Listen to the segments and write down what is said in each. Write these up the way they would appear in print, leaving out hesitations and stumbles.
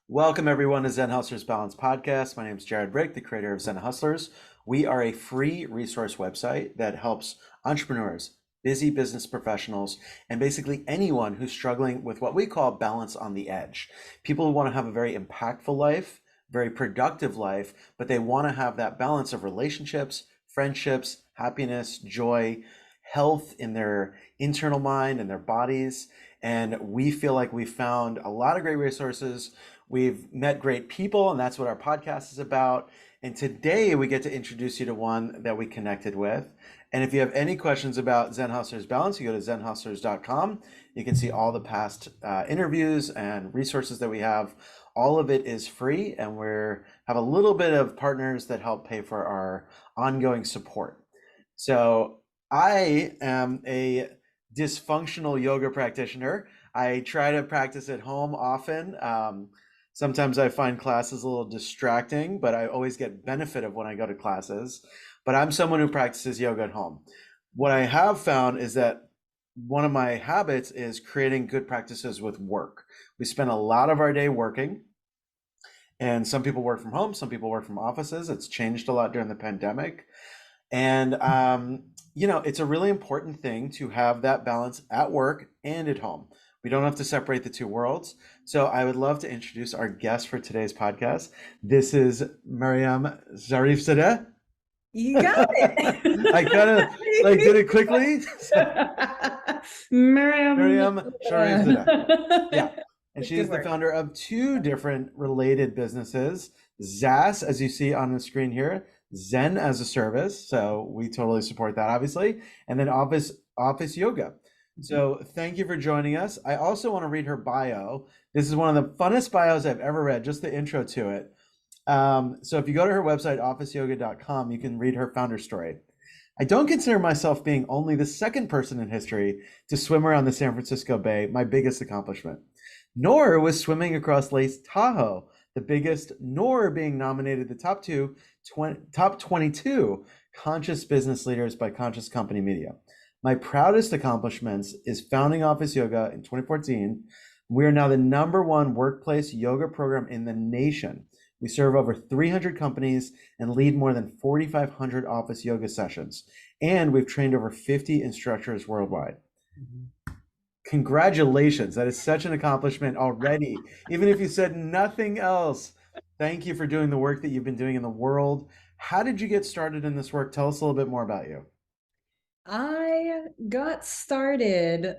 Welcome everyone to Zen Hustlers Balance Podcast. My name is Jared Brick, the creator of Zen Hustlers. We are a free resource website that helps entrepreneurs, busy business professionals, and basically anyone who's struggling with what we call balance on the edge. People who want to have a very impactful life, very productive life, but they want to have that balance of relationships, friendships, happiness, joy, health in their internal mind and their bodies. And we feel like we found a lot of great resources. We've met great people, and that's what our podcast is about. And today we get to introduce you to one that we connected with. And if you have any questions about Zen Hustlers Balance, you go to zenhustlers.com. You can see all the past interviews and resources that we have. All of it is free, and we have a little bit of partners that help pay for our ongoing support. So I am a dysfunctional yoga practitioner. I try to practice at home often. Sometimes I find classes a little distracting, but I always get benefit of when I go to classes. But I'm someone who practices yoga at home. What I have found is that one of my habits is creating good practices with work. We spend a lot of our day working, and some people work from home, some people work from offices. It's changed a lot during the pandemic. And it's a really important thing to have that balance at work and at home. We don't have to separate the two worlds. So I would love to introduce our guest for today's podcast. This is Maryam Sharifzadeh. You got I kind of did it quickly. Maryam. Maryam Sharifzadeh. Yeah. And Good she's the work. founder of two different related businesses, ZAS, as you see on the screen here, Zen as a service. So we totally support that, obviously. And then Office Yoga. So thank you for joining us. I also want to read her bio. This is one of the funnest bios I've ever read, just the intro to it. So if you go to her website, officeyoga.com, you can read her founder story. I don't consider myself being only the second person in history to swim around the San Francisco Bay, my biggest accomplishment. Nor was swimming across Lake Tahoe the biggest, nor being nominated the top 22 conscious business leaders by Conscious Company Media. My proudest accomplishments is founding Office Yoga in 2014. We are now the #1 workplace yoga program in the nation. We serve over 300 companies and lead more than 4,500 office yoga sessions. And we've trained over 50 instructors worldwide. Congratulations. That is such an accomplishment already. Even if you said nothing else, thank you for doing the work that you've been doing in the world. How did you get started in this work? Tell us a little bit more about you. I got started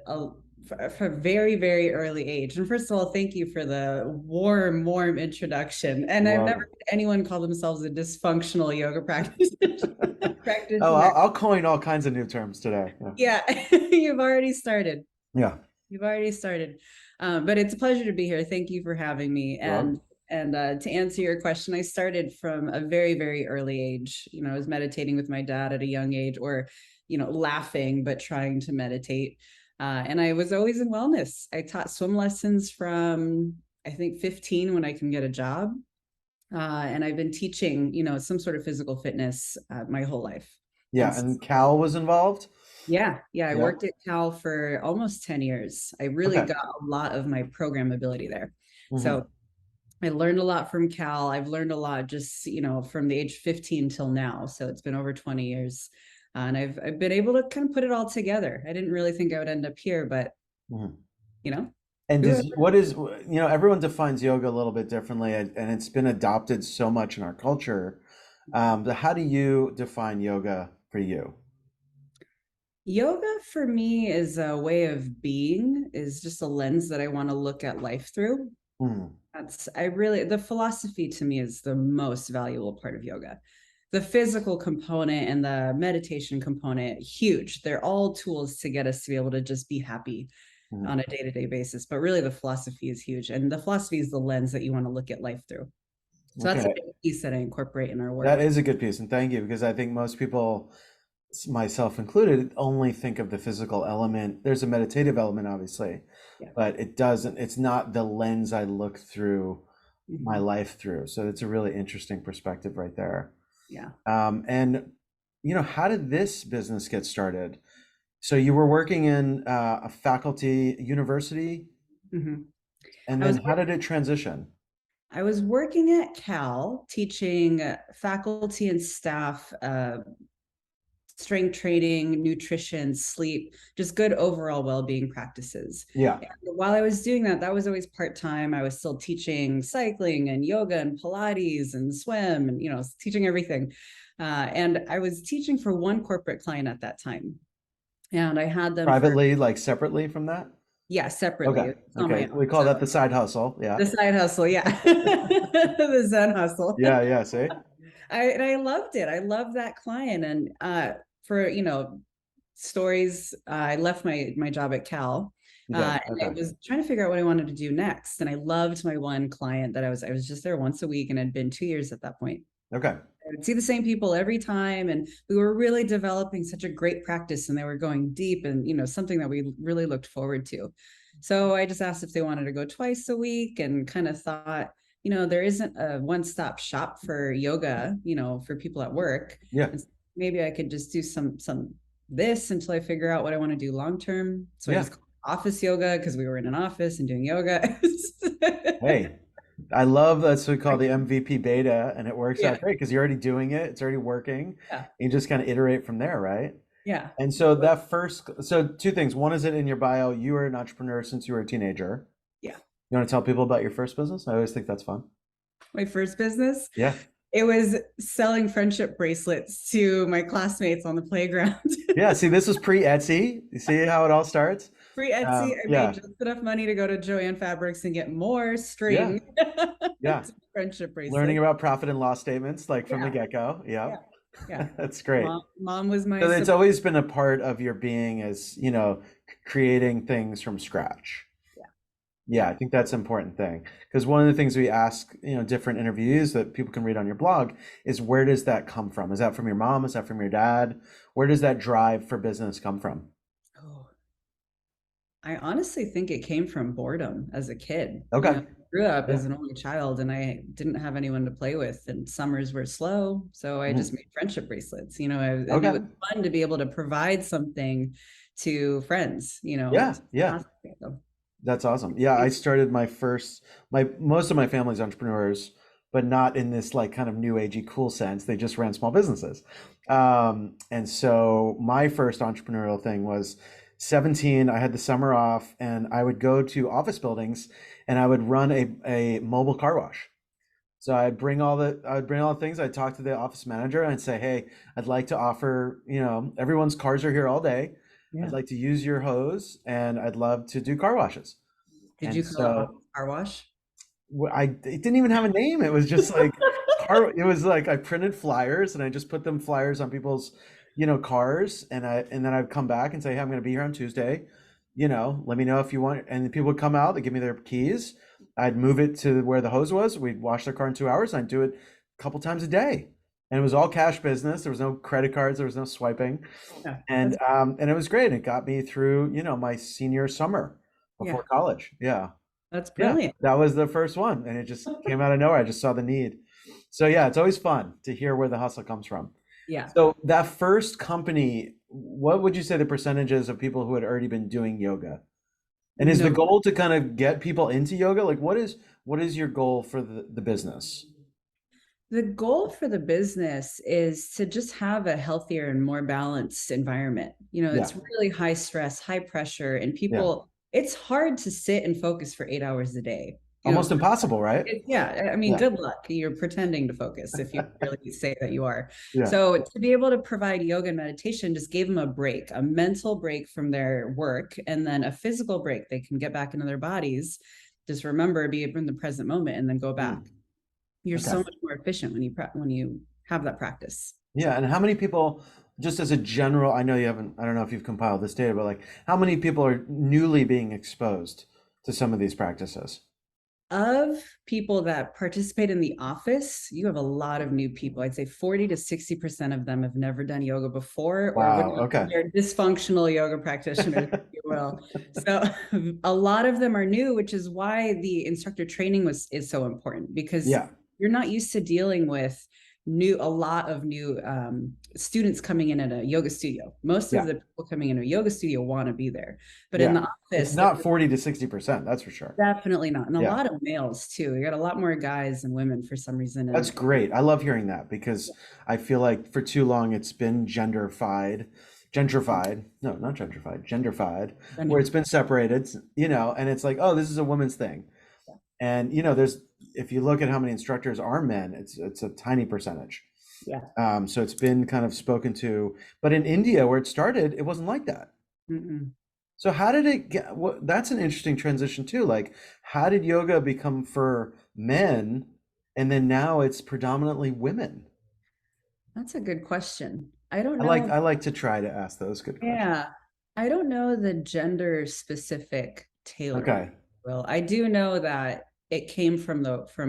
for a very, very early age. And first of all, thank you for the warm introduction. And I've never Welcome. heard anyone call themselves a dysfunctional yoga practice Oh, practitioner. I'll coin all kinds of new terms today. Yeah, you've already started. Yeah. You've already started. But it's a pleasure to be here. Thank you for having me. Well, And to answer your question, I started from a very, very early age. I was meditating with my dad at a young age, or, laughing, but trying to meditate. And I was always in wellness. I taught swim lessons from, I think, 15 when I can get a job. And I've been teaching, some sort of physical fitness my whole life. And yeah. And Cal was involved? yeah, I Yeah. worked at Cal for almost 10 years. I really Okay. got a lot of my programmability there. Hmm. So I learned a lot from Cal. I've learned a lot just, from the age 15 till now. So it's been over 20 years. And I've been able to kind of put it all together. I didn't really think I would end up here, but Hmm. you know, And who everyone defines yoga a little bit differently, and it's been adopted so much in our culture. But how do you define yoga for you? yoga for me is a way of being, is just a lens that I want to look at life through. Hmm. The philosophy to me is the most valuable part of yoga. The physical component and the meditation component, huge. They're all tools to get us to be able to just be happy Hmm. on a day-to-day basis. But really the philosophy is huge. And the philosophy is the lens that you want to look at life through. So that's a Okay, big piece that I incorporate in our that work. is a good piece, and thank you, because I think most people, myself included, only think of the physical element. There's a meditative element, obviously, Yeah. but it's not the lens I look through my Mm-hmm. life through. So it's a really interesting perspective right there. Yeah. And how did this business get started? So you were working in a faculty university, Mm-hmm. and I then was how did it transition? I was working at Cal teaching faculty and staff strength training, nutrition, sleep, just good overall well-being practices. Yeah. And while I was doing that, that was always part-time. I was still teaching cycling and yoga and Pilates and swim and, teaching everything. And I was teaching for one corporate client at that time. And I had them for, Privately, like separately from that? yeah, separately. Okay. It's on my Okay. own. We call So that the side hustle. Yeah. the side hustle, yeah. The Zen hustle. Yeah. Yeah. See? I loved it. I loved that client. And for, stories, I left my job at Cal. You did. And I Okay. was trying to figure out what I wanted to do next. And I loved my one client that I was just there once a week, and I'd been 2 years at that point. Okay. I would see the same people every time, and we were really developing such a great practice, and they were going deep, and something that we really looked forward to. So I just asked if they wanted to go twice a week, and kind of thought, there isn't a one-stop shop for yoga, for people at work. Yeah. And maybe I could just do some this until I figure out what I want to do long term. So I Yeah. just called it office yoga because we were in an office and doing yoga. Hey, I love that's what we call the MVP beta, and it works Yeah, out great because you're already doing it. It's already working. yeah, You just kind of iterate from there, right? yeah. And so so two things. One is it in your bio, you were an entrepreneur since you were a teenager. Yeah. You want to tell people about your first business? I always think that's fun. My first business, Yeah. it was selling friendship bracelets to my classmates on the playground. Yeah. See, this was pre-Etsy. You see how it all starts? Free Etsy. I made Yeah. just enough money to go to Joanne Fabrics and get more Yeah. string Yeah. friendship Learning bracelets. about profit and loss statements like from the Yeah, get-go. Yeah. yeah, yeah. That's great. Mom was my So it's always been a part of your being as, creating things from scratch. yeah, Yeah, I think that's an important thing. Because one of the things we ask, different interviews that people can read on your blog is where does that come from? Is that from your mom? Is that from your dad? Where does that drive for business come from? oh, I honestly think it came from boredom as a kid. Okay. I grew up Yeah. as an only child, and I didn't have anyone to play with, and summers were slow. So I just Mhm. made friendship bracelets, and it Okay. was fun to be able to provide something to friends, Yeah. Yeah. So, That's awesome. Yeah, I started my most of my family's entrepreneurs, but not in this like kind of new agey cool sense. They just ran small businesses. And so my first entrepreneurial thing was 17. I had the summer off and I would go to office buildings and I would run a mobile car wash. So I would bring all the things. I'd talk to the office manager and I'd say, hey, I'd like to offer, everyone's cars are here all day. I'd yeah. like to use your hose and I'd love to do car washes. Did And you call it so office car wash? it didn't even have a name. It was just like it was like I printed flyers and I just put them flyers on people's, cars and then I'd come back and say, hey, I'm going to be here on Tuesday. Let me know if you want. And the people would come out, they give me their keys. I'd move it to where the hose was. We'd wash their car in 2 hours. And I'd do it a couple times a day. And it was all cash business. There was no credit cards. There was no swiping. Yeah, And it was great. It got me through, my senior summer yeah, before college. Yeah. that's Yeah, brilliant. that was the first one, and it just came out of nowhere. I just saw the need. So yeah, it's always fun to hear where the hustle comes from. Yeah. So that first company, what would you say the percentages of people who had already been doing yoga? And is the No, goal to kind of get people into yoga? Like what is your goal for the business? the goal for the business is to just have a healthier and more balanced environment. Yeah, It's really high stress, high pressure, and yeah. it's hard to sit and focus for 8 hours a day. Almost impossible, right? Yeah, I mean, Yeah, good luck. You're pretending to focus if you really say that you are. yeah. So to be able to provide yoga and meditation just gave them a break, a mental break from their work, and then a physical break. They can get back into their bodies. Just remember, be in the present moment, and then go back. Mm, You're okay. so much more efficient when you have that practice. So Yeah, and how many people, just as a general, I know you haven't, I don't know if you've compiled this data, but like how many people are newly being exposed to some of these practices? of people that participate in the office, you have a lot of new people. I'd say 40 to 60% of them have never done yoga before, or Wow, okay. they're dysfunctional yoga practitioners, if you will. So a lot of them are new, which is why the instructor training is so important, because Yeah, you're not used to dealing with a lot of new students coming in at a yoga studio. Most of Yeah. the people coming in a yoga studio want to be there, but in Yeah. the It's office, not 40 to 60%, that's for sure. definitely not. And a Yeah. lot of males too. You got a lot more guys than women for some reason. That's And great. I love hearing that because I feel like for too long it's been gentrified. No, not gentrified, genderfied, where it's been separated, and it's like, oh, this is a woman's thing. And if you look at how many instructors are men, it's a tiny percentage. yeah. So it's been kind of spoken to, but in India where it started, it wasn't like that. Mm-mm. So how did it get, that's an interesting transition too. Like, how did yoga become for men and then now it's predominantly women? That's a good question. I don't I like know. I like to try to ask those good questions. Yeah. I don't know the gender specific tailoring. Okay. Well, I do know that it came from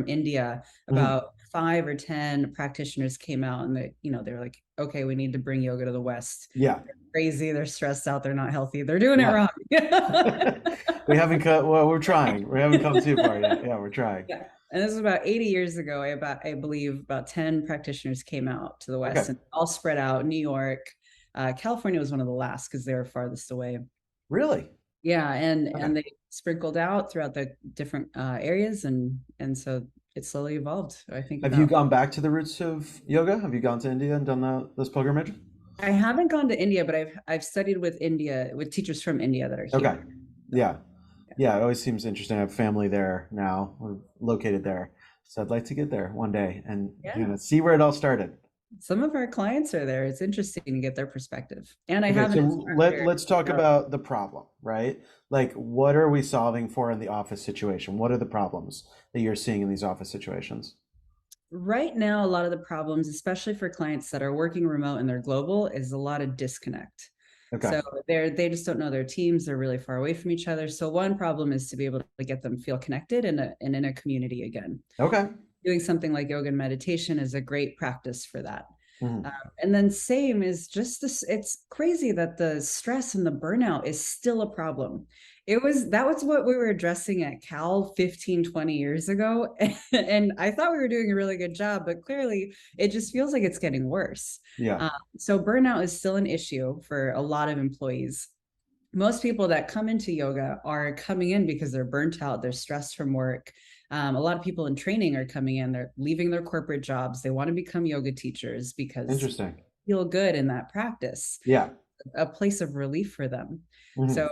India. Mhm. About 5 or 10 practitioners came out and they're like, okay, we need to bring yoga to the West. Yeah. They're crazy, they're stressed out, they're not healthy, they're doing it Yeah. wrong. We haven't cut, well, we're trying. We haven't come too far yet. Yeah, we're trying. Yeah. And this was about 80 years ago. I believe about 10 practitioners came out to the Okay. West and all spread out. New York, California was one of the last because they were farthest away. Really? Yeah, and Okay. they sprinkled out throughout the different areas, and so it slowly evolved. I think Have you about. gone back to the roots of yoga? Have you gone to India and done this pilgrimage? I haven't gone to India, but I've studied with teachers from India that are Okay. here. So, Yeah. Yeah, it always seems interesting. I have family there now. We're located there. So I'd like to get there one day and yeah, see where it all started. some of our clients are there. It's interesting to get their perspective. And I Okay, have an so instructor. let's talk about the problem, right? Like, what are we solving for in the office situation? What are the problems that you're seeing in these office situations? Right now, a lot of the problems, especially for clients that are working remote and they're global, is a lot of disconnect. Okay. So they just don't know their teams. They're really far away from each other. So one problem is to be able to get them feel connected and in a community again. Okay. Doing something like yoga and meditation is a great practice for that. Um, Mhm. and then same is just this, it's crazy that the stress and the burnout is still a problem. That was what we were addressing at Cal 15, 20 years ago. And I thought we were doing a really good job, but clearly it just feels like it's getting worse. Yeah. So burnout is still an issue for a lot of employees. Most people that come into yoga are coming in because they're burnt out, they're stressed from work. A lot of people in training are coming in, they're leaving their corporate jobs, they want to become yoga teachers because Interesting. they feel good in that practice, Yeah. a place of relief for them. Mhm. So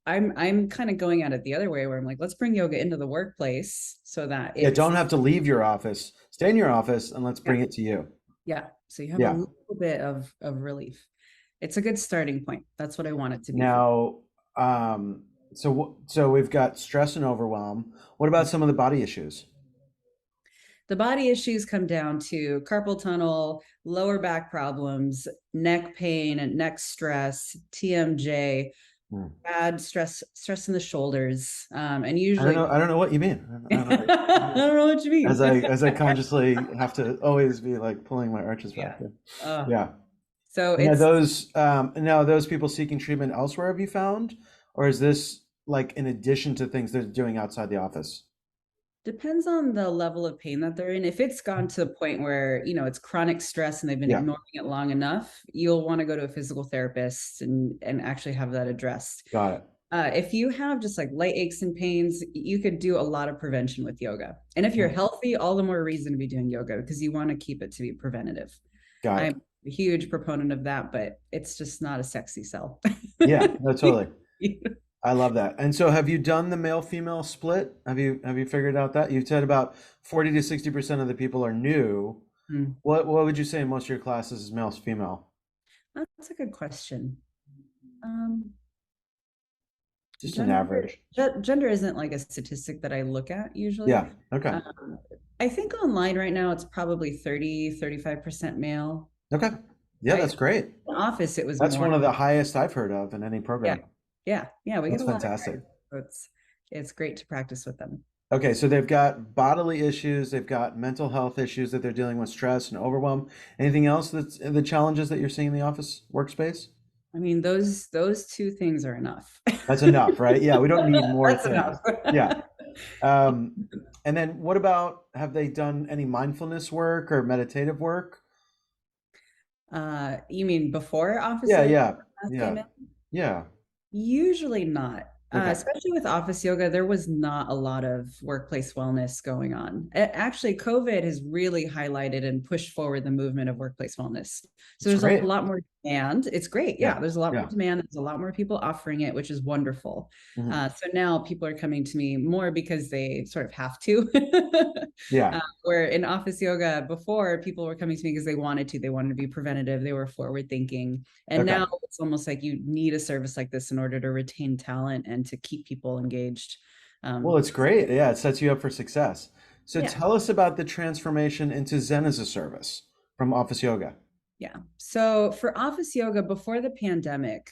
I'm kind of going at it the other way where I'm like, let's bring yoga into the workplace so that Yeah, it's don't have to leave your office. Stay in your office and let's yeah, bring it to you. yeah. So you have a Yeah. little bit of relief. It's a good starting point. That's what I want it to be for. Now, so we've got stress and overwhelm. What about some of the body issues? The body issues come down to carpal tunnel, lower back problems, neck pain, and neck stress, TMJ, Hmm. bad stress in the shoulders, and I don't know. usually I don't know what you mean. I don't know. I don't know what you mean. As I consciously have to always be like pulling my arches back. Yeah. Yeah. Uh, Yeah. so And it's now those people seeking treatment elsewhere have you found, or is this like in addition to things they're doing outside the office? depends on the level of pain that they're in. If it's gone to the point where, it's chronic stress and they've been Yeah. ignoring it long enough, you'll want to go to a physical therapist and actually have that addressed. Got it. If you have just like light aches and pains, you could do a lot of prevention with yoga. And if you're Mhm. healthy, all the more reason to be doing yoga because you want to keep it to be preventative. Got it. I'm a huge proponent of that, but it's just not a sexy sell. Yeah, no, totally. I love that. And so have you done the male female split? Have you figured out that? You've said about 40 to 60% of the people are new. Hmm. What would you say in most of your classes is male female? That's a good question. Um, Just an gender average. gender isn't like a statistic that I look at usually. Yeah. Okay. I think online right now it's probably 35% male. Okay. Yeah, I that's great. in office it was That's more. one of the highest I've heard of in any Yeah. program. Yeah, we get That's a lot of fantastic. guys. So it's great to practice with them. Okay, so they've got bodily issues, they've got mental health issues that they're dealing with, stress and overwhelm. Anything else that's the challenges that you're seeing in the office workspace? I mean, those two things are enough. That's enough, right? Yeah, we don't need more That's things. enough. Yeah. Um, And then what about, have they done any mindfulness work or meditative work? You mean before office Yeah, yoga yeah, came yeah, in? yeah. Usually not. Okay. Especially with office yoga, there was not a lot of workplace wellness going on. Actually, COVID has really highlighted and pushed forward the movement of workplace wellness. So It's there's a great. lot more demand. It's great. Yeah, Yeah, there's a lot more yeah. demand. There's a lot more people offering it, which is wonderful. Hmm. So now people are coming to me more because they sort of have to. Yeah. Where in office yoga before, people were coming to me because they wanted to. They wanted to be preventative. They were forward thinking. And Okay. now it's almost like you need a service like this in order to retain talent and to keep people engaged. Well, it's So great. Yeah, it sets you up for success. So yeah, tell us about the transformation into Zen as a service from Office Yoga. yeah. So for office yoga before the pandemic,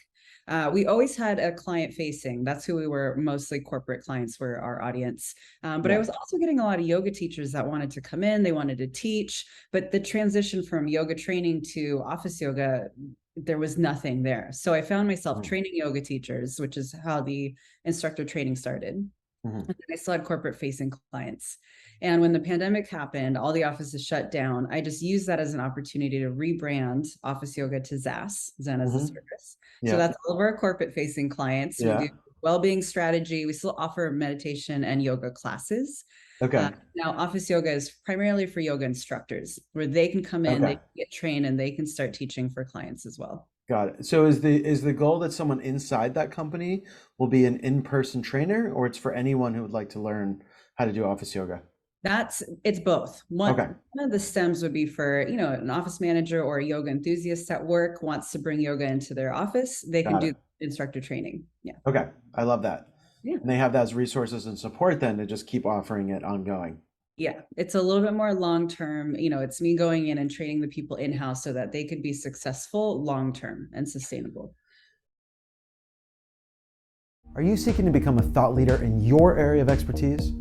we always had a client facing. That's who we were. Mostly corporate clients were our audience. But I Yeah. was also getting a lot of yoga teachers that wanted to come in. They wanted to teach, but the transition from yoga training to office yoga, there was nothing there. So I found myself Mm-hmm. training yoga teachers, which is how the instructor training started. Mm-hmm. And then I still had corporate facing clients. And when the pandemic happened, all the offices shut down. I just used that as an opportunity to rebrand Office Yoga to ZAS, Zen as a Mm-hmm. Service. So Yeah. that's all of our corporate facing clients. We do Yeah. well-being strategy. We still offer meditation and yoga classes. Okay. Now, office yoga is primarily for yoga instructors, where they can come in, Okay. they get trained, and they can start teaching for clients as well. Got it. So is the goal that someone inside that company will be an in-person trainer, or it's for anyone who would like to learn how to do office yoga? It's both. Okay. One of the stems would be for, an office manager or a yoga enthusiast at work wants to bring yoga into their office. They can Got it. do instructor training. Yeah. Okay. I love that. Yeah. And they have that as resources and support then to just keep offering it ongoing. Yeah. It's a little bit more long term. It's me going in and training the people in house so that they could be successful long term and sustainable. Are you seeking to become a thought leader in your area of expertise?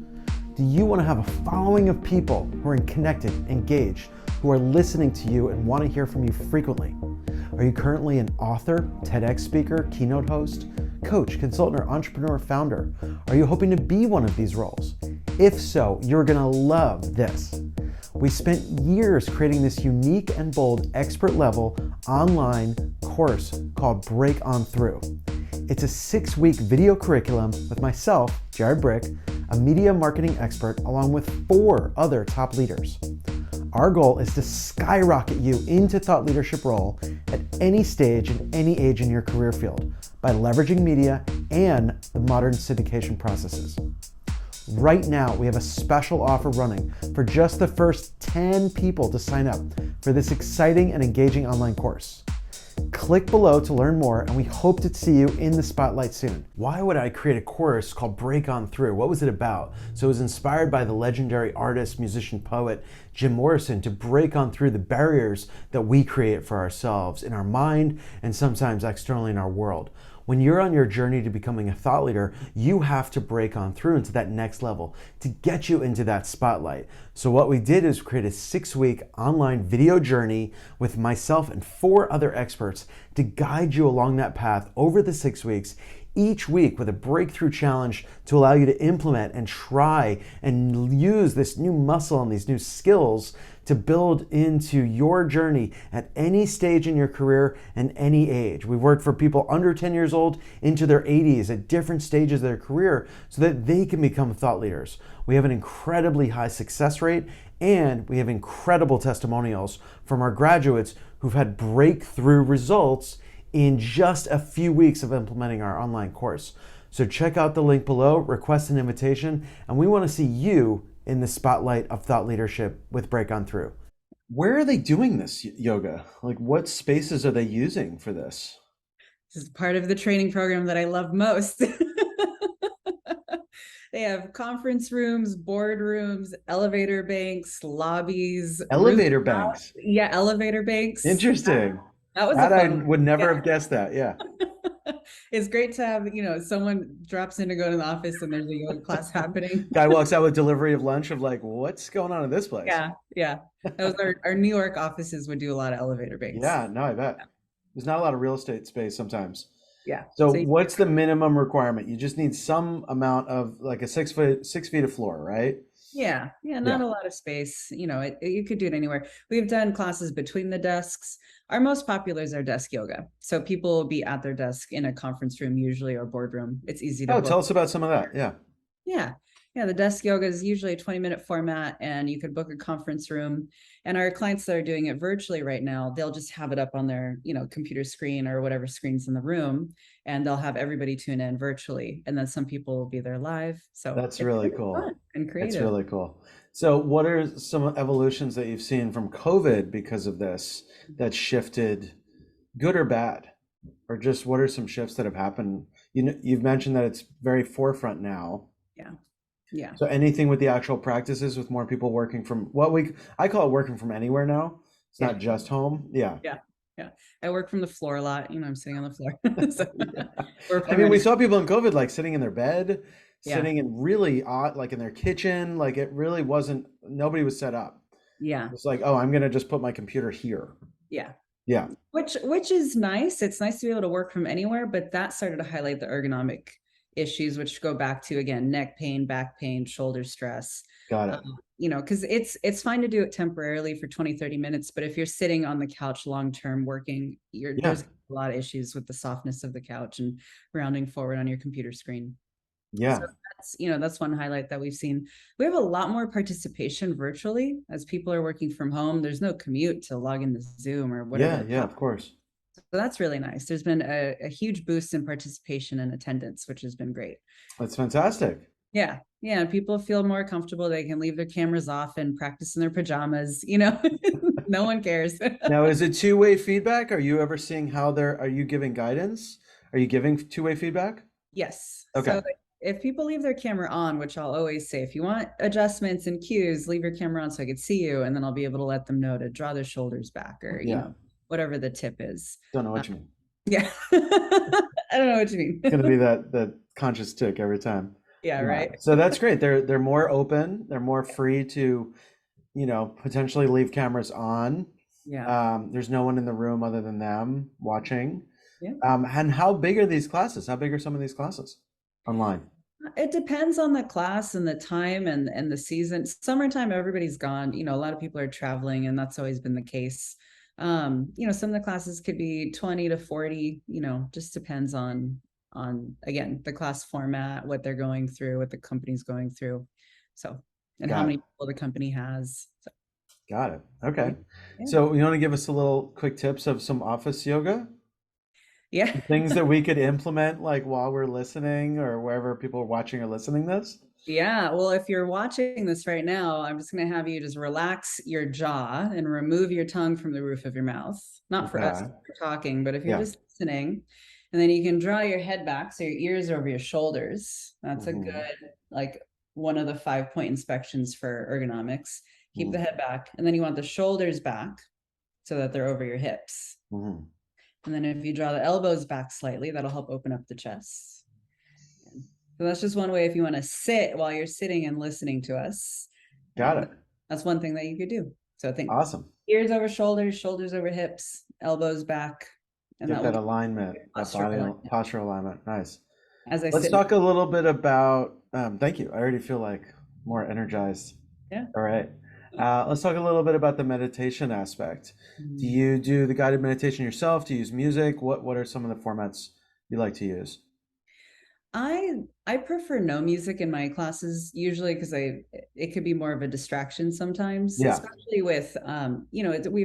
Do you want to have a following of people who are connected, engaged, who are listening to you and want to hear from you frequently? Are you currently an author, TEDx speaker, keynote host, coach, consultant, or entrepreneur founder? Are you hoping to be one of these roles? If so, you're going to love this. We spent years creating this unique and bold expert level online course called Break On Through. It's a 6-week video curriculum with myself, Jared Brick, a media marketing expert, along with 4 other top leaders. Our goal is to skyrocket you into thought leadership role at any stage and any age in your career field by leveraging media and the modern syndication processes. Right now, we have a special offer running for just the first 10 people to sign up for this exciting and engaging online course. Click below to learn more, and we hope to see you in the spotlight soon. Why would I create a course called Break On Through? What was it about? So it was inspired by the legendary artist, musician, poet, Jim Morrison, to break on through the barriers that we create for ourselves in our mind and sometimes externally in our world. When you're on your journey to becoming a thought leader, you have to break on through into that next level to get you into that spotlight. So what we did is create a 6-week online video journey with myself and 4 other experts to guide you along that path over the 6 weeks, each week with a breakthrough challenge to allow you to implement and try and use this new muscle and these new skills to build into your journey at any stage in your career and any age. We've worked for people under 10 years old into their 80s at different stages of their career so that they can become thought leaders. We have an incredibly high success rate, and we have incredible testimonials from our graduates who've had breakthrough results in just a few weeks of implementing our online course. So check out the link below, request an invitation, and we want to see you in the spotlight of thought leadership with Break On Through. Where are they doing this yoga? Like, what spaces are they using for this? This is part of the training program that I love most. They have conference rooms, boardrooms, elevator banks, lobbies, Elevator banks. yeah, elevator banks. Interesting. That was a That I fun one. would never Yeah. have guessed that. Yeah. It's great to have, someone drops in to go to the office and there's a yoga class happening. Guy walks out with delivery of lunch of like, what's going on in this place? Yeah, yeah. That was our New York offices would do a lot of elevator banks. Yeah, no, I bet. There's not a lot of real estate space sometimes. Yeah. So So you what's the minimum requirement? You just need some amount of like a 6 feet of floor, right? Yeah, not Yeah. a lot of space. You could do it anywhere. We've done classes between the desks. Our most popular is our desk yoga. So people will be at their desk in a conference room, usually, or boardroom. It's easy to Oh, tell book. us about some of that. Yeah. Yeah. Yeah. The desk yoga is usually a 20-minute format, and you could book a conference room. And our clients that are doing it virtually right now, they'll just have it up on their, computer screen or whatever screen's in the room, and they'll have everybody tune in virtually. And then some people will be there live. So That's it's really really cool. fun and It's creative. really cool. So, what are some evolutions that you've seen from COVID because of this that shifted, good or bad? Or just what are some shifts that have happened? You've mentioned that it's very forefront now. Yeah. Yeah. So anything with the actual practices with more people working from I call it working from anywhere now. It's Yeah. not just home. Yeah. Yeah. Yeah. I work from the floor a lot. I'm sitting on the floor. So Yeah. work I from mean, we any. saw people in COVID like sitting in their bed, Yeah. sitting in really odd, like in their kitchen. Like it really wasn't, nobody was set up. Yeah. It's like, oh, I'm gonna just put my computer here. Yeah. Yeah. Which is nice. It's nice to be able to work from anywhere, but that started to highlight the ergonomic issues, which go back to, again, neck pain, back pain, shoulder stress. Got it. Because it's fine to do it temporarily for 20, 30 minutes, but if you're sitting on the couch long term working, Yeah. there's a lot of issues with the softness of the couch and rounding forward on your computer screen. So Yeah. that's one highlight that we've seen. We have a lot more participation virtually as people are working from home. There's no commute to log into Zoom or whatever Yeah. the. Yeah. Of course. So that's really nice. There's been a huge boost in participation and attendance, which has been great. That's fantastic. Yeah. Yeah. People feel more comfortable. They can leave their cameras off and practice in their pajamas. No one cares. Now, is it two-way feedback? Are you ever seeing are you giving guidance? Are you giving two-way feedback? Yes. Okay. So if people leave their camera on, which I'll always say, if you want adjustments and cues, leave your camera on so I can see you, and then I'll be able to let them know to draw their shoulders back, or Yeah. whatever the tip is. Don't know what you mean. Yeah. I don't know what you mean. It's gonna be that conscious tick every time. Yeah, Yeah. right. So that's great. They're more open. They're more free to, potentially leave cameras on. Yeah. There's no one in the room other than them watching. Yeah. And how big are these classes? How big are some of these classes online? It depends on the class and the time and the season. Summertime, everybody's gone. A lot of people are traveling, and that's always been the case. Some of the classes could be 20 to 40, just depends on again the class format, what they're going through, what the company's going through. So, and how Got many it. people the company has. So, Got it. Okay. yeah. So you want to give us a little quick tips of some office yoga? Yeah. Things that we could implement like while we're listening or wherever people are watching or listening this? Yeah. Well, if you're watching this right now, I'm just going to have you just relax your jaw and remove your tongue from the roof of your mouth. Not for us Okay. talking, but if you're Yeah. just listening, and then you can draw your head back so your ears are over your shoulders. That's a Hmm. good, like, one of the 5-point inspections for ergonomics. Keep the Hmm. head back. And then you want the shoulders back so that they're over your hips. Hmm. And then if you draw the elbows back slightly, that'll help open up the chest. So that's just one way if you want to sit while you're sitting and listening to us. Got it. That's one thing that you could do. So I think Awesome. ears over shoulders, shoulders over hips, elbows back, and Get that will that get alignment, that posture body alignment posture alignment. Nice. as I Let's sit. talk a little bit about, thank you. I already feel like more energized. Yeah. All right. Let's talk a little bit about the meditation aspect. Do you do the guided meditation yourself? Do you use music? What are some of the formats you like to use? I prefer no music in my classes usually because it could be more of a distraction sometimes, Yeah. especially with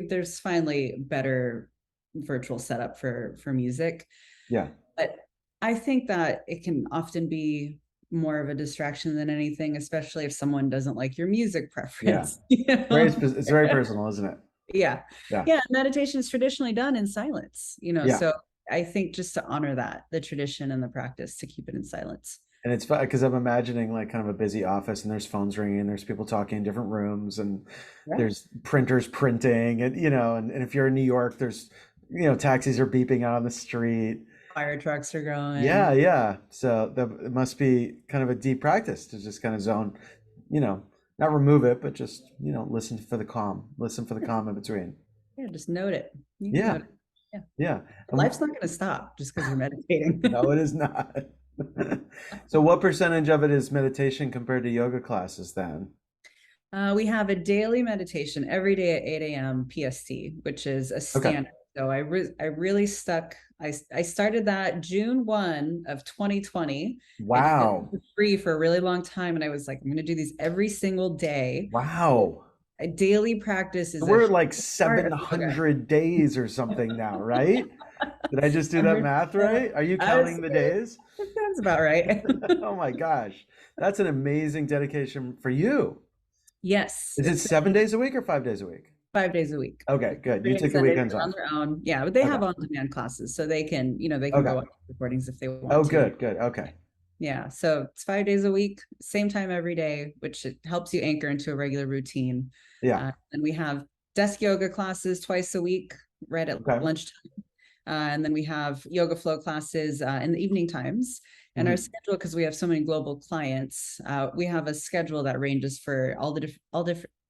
there's finally better virtual setup for music. Yeah. But I think that it can often be more of a distraction than anything, especially if someone doesn't like your music Yeah. preference. It's very personal, isn't it? Yeah. Yeah. Yeah. Meditation is traditionally done in silence, Yeah. so I think just to honor that, the tradition and the practice, to keep it in silence. And it's fun because I'm imagining like kind of a busy office and there's phones ringing and there's people talking in different rooms and Right. there's printers printing and and if you're in New York, there's taxis are beeping out on the street. Fire trucks are going. Yeah, yeah. So it must be kind of a deep practice to just kind of zone, not remove it, but just, listen for the calm, listen for the calm in between. Yeah. Just note it. You can Yeah, note it. Yeah. yeah. Life's not going to stop just because you're meditating. No, it is not. So what percentage of it is meditation compared to yoga classes then? We have a daily meditation every day at 8 a.m. PST, which is a Okay. standard. So I really stuck. I started that June 1 of 2020. I did it Wow. for free for a really long time, and I was like, I'm going to do these every single day. Wow. A daily practice is a We're at huge like part of yoga. 700 days or something now, right? Did I just do that math 100%. right? Are you That's counting the good. days? That sounds about right. Oh my gosh. That's an amazing dedication for you. Yes, Is it it's 7 days a week or 5 days a week? 5 days a week. Okay, good. You Saturday and take the Sundays weekends are on off. their own. Yeah, but they Okay. have on-demand classes, so they can go Okay. watch recordings if they Oh, want to. good, good. Okay. Yeah, so it's 5 days a week, same time every day, which it helps you anchor into a regular routine. Yeah. And we have desk yoga classes twice a week, right at Okay. lunchtime. And then we have yoga flow classes in the evening times. And our Mhm. schedule, because we have so many global clients, we have a schedule that ranges for all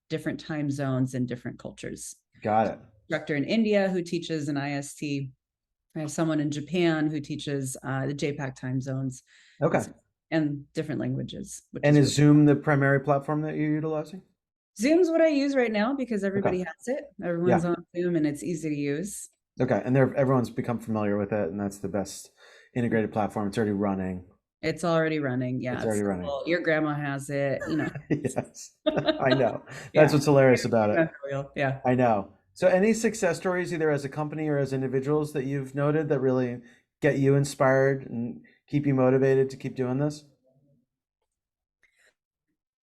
different time zones and different cultures. Got it. Instructor in India who teaches an IST. I have someone in Japan who teaches the JPAC time zones Okay. and different languages, which And is is really Zoom the primary platform that you're utilizing? Zoom's what I use right now because Okay. everybody has it. Everyone's Yeah. on Zoom and it's easy to use. Okay. And everyone's become familiar with it, and that's the best integrated platform. It's already running. It's already running. Yeah, It's it's already running. cool. Your grandma has it, Yes. I know. That's Yeah. what's hilarious about it. Yeah. I know. So any success stories, either as a company or as individuals, that you've noted that really get you inspired and keep you motivated to keep doing this?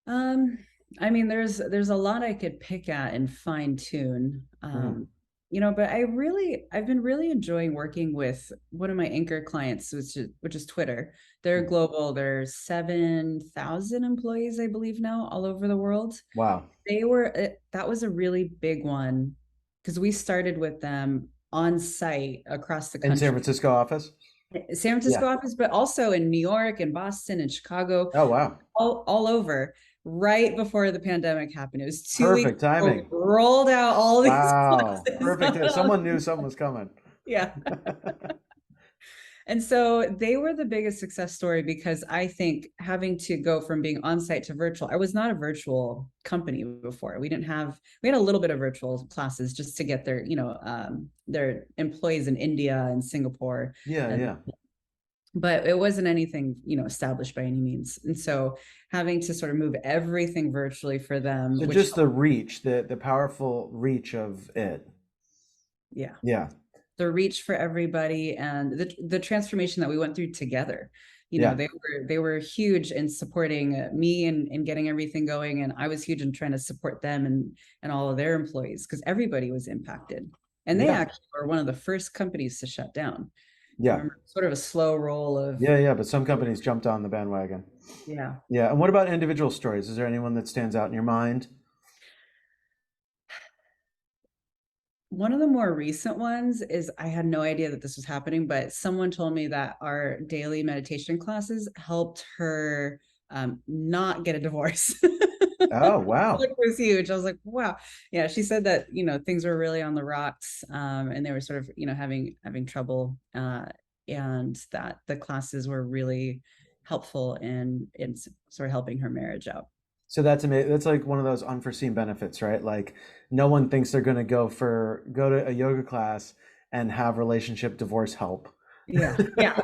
Um, I mean, there's a lot I could pick at and fine tune. Mhm. But I've been really enjoying working with one of my anchor clients, which is Twitter. They're global. There's 7,000 employees, I believe now, all over the world. Wow. That was a really big one because we started with them on site across the In San country. Francisco office? San Yeah. Francisco office, but also in New York and Boston and Chicago, Oh, wow. all over, right before the pandemic happened. It was 2 weeks Perfect before we timing. rolled out all these Wow. classes. Perfect. Yeah, someone knew something was coming. Yeah. And so they were the biggest success story because I think having to go from being on site to virtual, I was not a virtual company before. We had a little bit of virtual classes just to get their employees in India and Singapore. Yeah, And yeah. but it wasn't anything, established by any means. And so having to sort of move everything virtually for them, So which just the reach, the powerful reach of it. yeah, Yeah. the reach for everybody and the transformation that we went through together. Yeah. They were huge in supporting me and getting everything going, and I was huge in trying to support them and all of their employees because everybody was impacted. And they Yeah. actually were one of the first companies to shut down. I Yeah. remember sort of a slow roll of Yeah, yeah. But some companies jumped on the bandwagon. yeah. Yeah. And what about individual stories? Is there anyone that stands out in your mind? One of the more recent ones is I had no idea that this was happening, but someone told me that our daily meditation classes helped her not get a divorce. Oh, wow. It was huge. I was like, wow. Yeah, she said that, things were really on the rocks, and they were sort of, having trouble, and that the classes were really helpful in sort of helping her marriage out. So that's amazing. That's like one of those unforeseen benefits, right? Like no one thinks they're going to go to a yoga class and have relationship divorce help. Yeah. Yeah.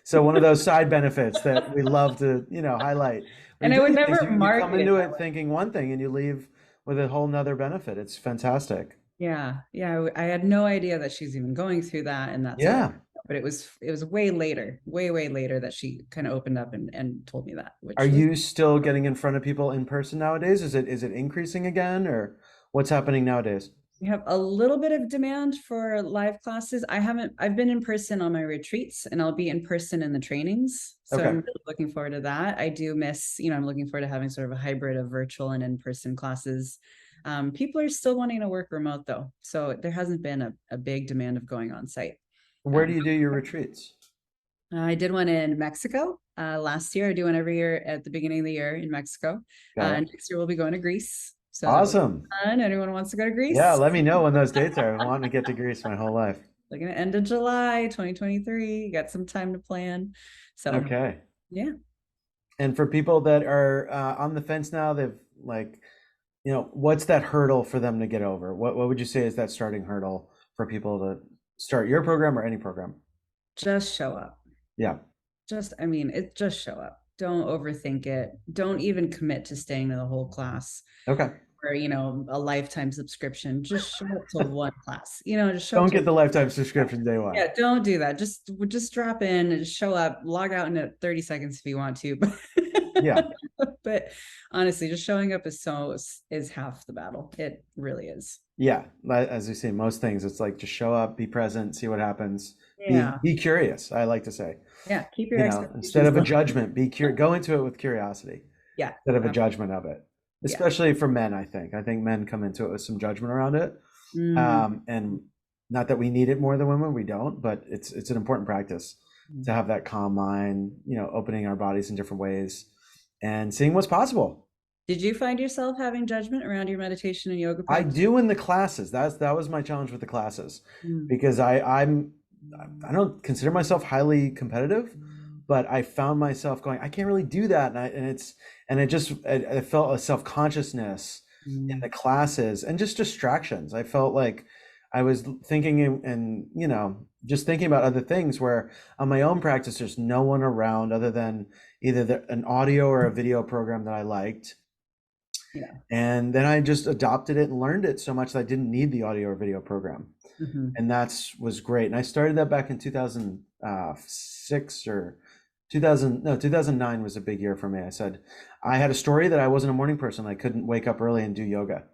So one of those side benefits that we love to, highlight. When And you I do would these things, never you come market it into that it way. thinking one thing and you leave with a whole nother benefit. It's fantastic. Yeah, yeah. I had no idea that she's even going through that and that sort of. Yeah. But it was way later, way later that she kind of opened up and told me that, Are which was you still getting in front of people in person nowadays? Is it increasing again, or what's happening nowadays? we have a little bit of demand for live classes. I've been in person on my retreats and I'll be in person in the trainings. So I'm Okay. really looking forward to that. I do miss, I'm looking forward to having sort of a hybrid of virtual and in-person classes. People are still wanting to work remote though. So there hasn't been a big demand of going on site. Where do Um, you do your retreats? I did one in Mexico last year. I do one every year at the beginning of the year in Mexico. Got it. And next year we'll be going to Greece. So that will be Awesome. fun. Anyone wants to go to Yeah, Greece? let me know when those dates are. I want to get to Greece my whole life. Looking at end of July 2023. You got some time to plan. So Okay. yeah. And for people that are on the fence now, they've like what's that hurdle for them to get over? What would you say is that starting hurdle for people to start your program or any program? Just show up. Yeah. Just show up. Don't overthink it. Don't even commit to staying to the whole class Okay. or, a lifetime subscription. Just show up to one class, just show up Don't to, get the lifetime subscription day one. yeah, don't do that. Just drop in and show up, log out in 30 seconds if you want to. Yeah. But honestly, just showing up is half the battle. It really is. Yeah. As we say, most things, it's like just show up, be present, see what happens. Be Yeah. be curious, I like to say. Yeah. Keep your Instead expectations of a low. judgment, go into it with curiosity Yeah. instead of a judgment of it. Yeah. Especially for men, I think. I think men come into it with some judgment around it. And not that we need it more than women, we don't, but it's an important practice to have that calm mind, opening our bodies in different ways and seeing what's possible. Did you find yourself having judgment around your meditation and yoga I practice? do in the classes. That was my challenge with the classes Mm. because I don't consider myself highly competitive, but I found myself going, I can't really do that, I felt a self-consciousness in the Mm. classes and just distractions. I felt like I was thinking and just thinking about other things where on my own practice there's no one around other than either an audio or a video program that I liked. Yeah. And then I just adopted it and learned it so much that I didn't need the audio or video program. Mm-hmm. And was great. And I started that back in 2006 or 2009 was a big year for me. I had a story that I wasn't a morning person. I couldn't wake up early and do yoga.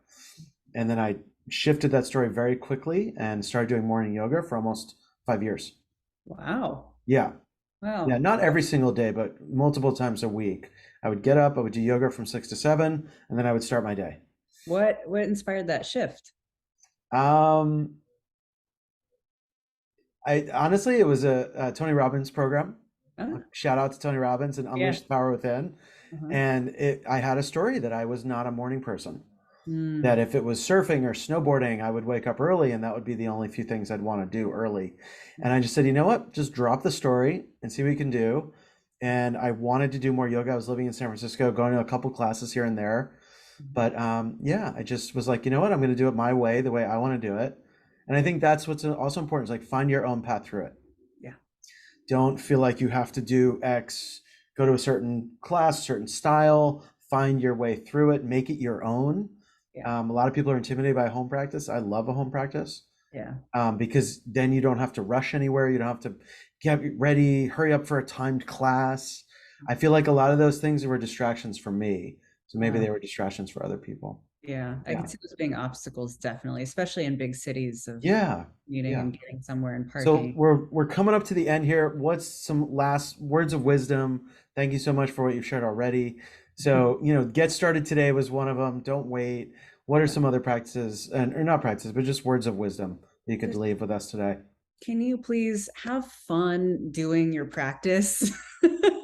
And then I shifted that story very quickly and started doing morning yoga for almost 5 years. Wow. Yeah. Wow. Yeah, not every single day, but multiple times a week. I would get up, I would do yoga from 6 to 7, and then I would start my day. What inspired that shift? Um, I honestly, it was a Tony Robbins program. Oh, Shout out to Tony Robbins and yeah. Unleash the Power Within. Uh-huh. And I had a story that I was not a morning person. That Mm. if it was surfing or snowboarding, I would wake up early, and that would be the only few things I'd want to do early. And I just said, you know what? Just drop the story and see what you can do. And I wanted to do more yoga. I was living in San Francisco, going to a couple classes here and there. But yeah, I just was like, you know what? I'm going to do it my way, the way I want to do it. And I think that's what's also important is like find your own path through it. Yeah. Don't feel like you have to do X, go to a certain class, certain style, find your way through it, make it your own. Yeah. A lot of people are intimidated by home practice. I love a home practice Yeah. because then you don't have to rush anywhere. You don't have to get ready, hurry up for a timed class. I feel like a lot of those things were distractions for me. So maybe they were distractions for other people. Yeah. I Yeah. can see those being obstacles, definitely, especially in big cities of Yeah. meeting Yeah. and getting somewhere and So parking. we're coming up to the end here. What's some last words of wisdom? Thank you so much for what you've shared already. So, get started today was one of them. Don't wait. What are some other practices or not practices, but just words of wisdom that you could leave with us today? Can you please have fun doing your practice?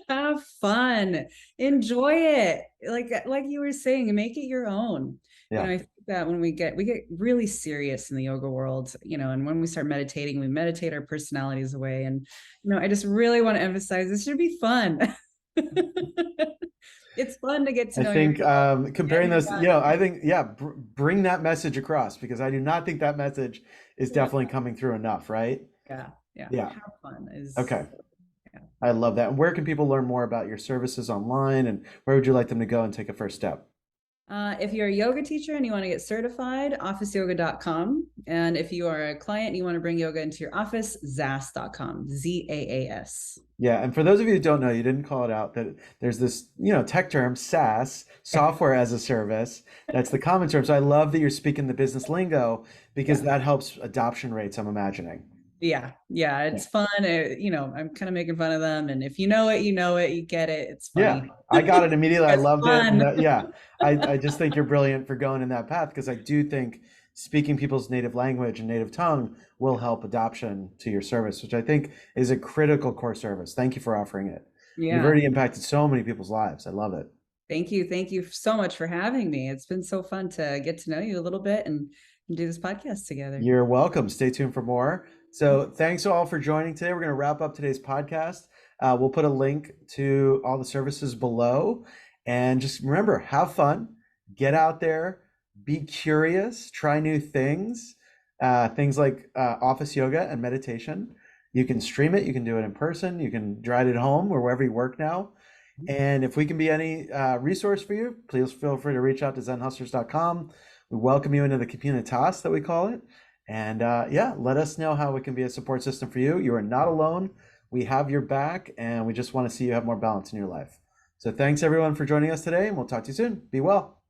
Have fun. Enjoy it. Like you were saying, make it your own. Yeah. I think that when we get really serious in the yoga world, and when we start meditating, we meditate our personalities away. And I just really want to emphasize this should be fun. It's fun to get to I know think yourself. comparing those, I think, yeah, bring that message across because I do not think that message is definitely coming through enough, right? Yeah. Yeah. Yeah. Have fun is Okay. yeah. I love that. And where can people learn more about your services online and where would you like them to go and take a first step? If you're a yoga teacher and you want to get certified, officeyoga.com. And if you are a client and you want to bring yoga into your office, ZAAS.com, ZAAS. Yeah, and for those of you who don't know, you didn't call it out that there's this, tech term, SaaS, software as a service. That's the common term. So I love that you're speaking the business lingo because that helps adoption rates, I'm imagining. Yeah. Yeah. It's fun. I'm kind of making fun of them. And if you know it, you know it, you get it. It's funny. Yeah, I got it immediately. I It's loved it. fun. And, yeah, I just think you're brilliant for going in that path because I do think speaking people's native language and native tongue will help adoption to your service, which I think is a critical core service. Thank you for offering it. You've Yeah. already impacted so many people's lives. I love it. Thank you. Thank you so much for having me. It's been so fun to get to know you a little bit and do this podcast together. You're welcome. Stay tuned for more. So thanks all for joining today. We're going to wrap up today's podcast. We'll put a link to all the services below. And just remember, have fun, get out there, Be curious, try new things, things like office yoga and meditation. You can stream it, you can do it in person, you can try it at home or wherever you work now. And if we can be any resource for you, please feel free to reach out to zenhustlers.com. We welcome you into the communitas that we call it. And yeah, let us know how we can be a support system for you. You are not alone. We have your back, and we just want to see you have more balance in your life. So thanks everyone for joining us today, and we'll talk to you soon. Be well.